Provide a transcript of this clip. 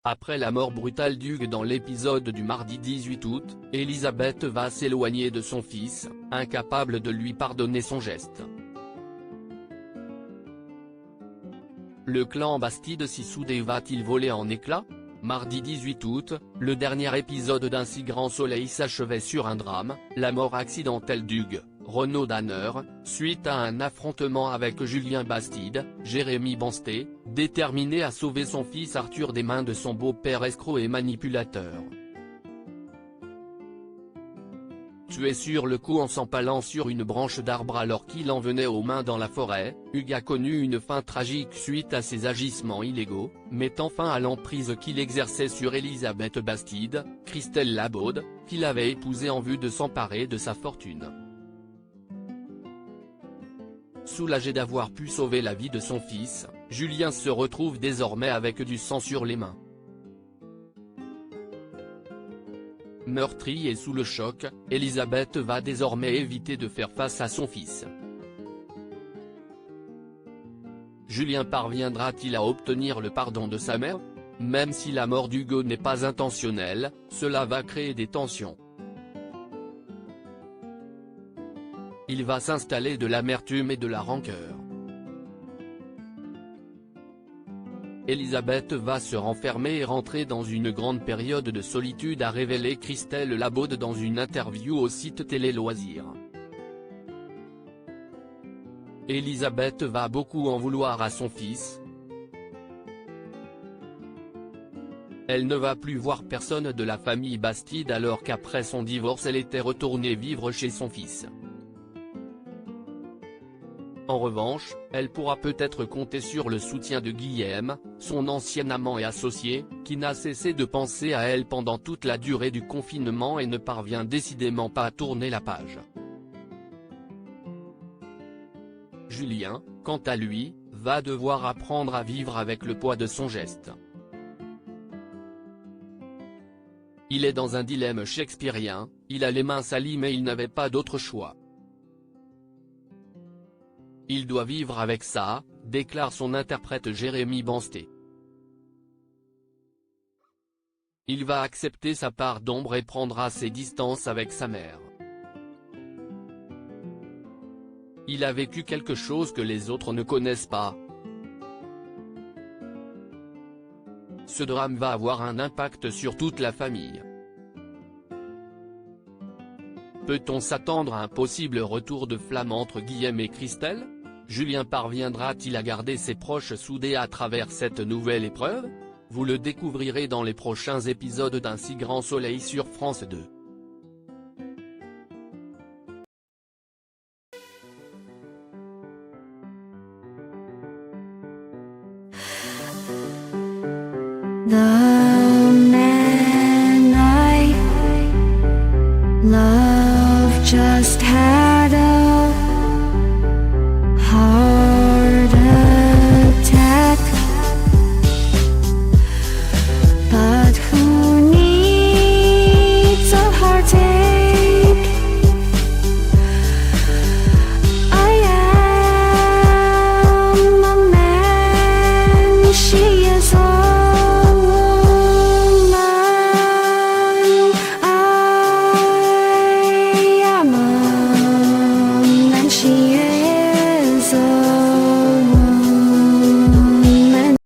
Après la mort brutale d'Hugues dans l'épisode du mardi 18 août, Elisabeth va s'éloigner de son fils, incapable de lui pardonner son geste. Le clan Bastide si soudé va-t-il voler en éclats? Mardi 18 août, le dernier épisode d'Un si grand soleil s'achevait sur un drame, la mort accidentelle d'Hugues, Renaud Danner, suite à un affrontement avec Julien Bastide, Jérémy Bansté, déterminé à sauver son fils Arthur des mains de son beau-père escroc et manipulateur. Tué sur le coup en s'empalant sur une branche d'arbre alors qu'il en venait aux mains dans la forêt, Hugues a connu une fin tragique suite à ses agissements illégaux, mettant fin à l'emprise qu'il exerçait sur Elisabeth Bastide, Christelle Labaude, qu'il avait épousée en vue de s'emparer de sa fortune. Soulagé d'avoir pu sauver la vie de son fils, Julien se retrouve désormais avec du sang sur les mains. Meurtrie et sous le choc, Elisabeth va désormais éviter de faire face à son fils. Julien parviendra-t-il à obtenir le pardon de sa mère? Même si la mort d'Hugo n'est pas intentionnelle, cela va créer des tensions. Il va s'installer de l'amertume et de la rancœur. Elisabeth va se renfermer et rentrer dans une grande période de solitude, a révélé Christelle Labaude dans une interview au site Télé Loisirs. Elisabeth va beaucoup en vouloir à son fils. Elle ne va plus voir personne de la famille Bastide alors qu'après son divorce elle était retournée vivre chez son fils. En revanche, elle pourra peut-être compter sur le soutien de Guillaume, son ancien amant et associé, qui n'a cessé de penser à elle pendant toute la durée du confinement et ne parvient décidément pas à tourner la page. Julien, quant à lui, va devoir apprendre à vivre avec le poids de son geste. Il est dans un dilemme shakespearien, il a les mains salies mais il n'avait pas d'autre choix. Il doit vivre avec ça, déclare son interprète Jérémy Bansté. Il va accepter sa part d'ombre et prendra ses distances avec sa mère. Il a vécu quelque chose que les autres ne connaissent pas. Ce drame va avoir un impact sur toute la famille. Peut-on s'attendre à un possible retour de flamme entre Guillaume et Christelle? Julien parviendra-t-il à garder ses proches soudés à travers cette nouvelle épreuve? Vous le découvrirez dans les prochains épisodes d'Un si grand soleil sur France 2. The man I love just had a heart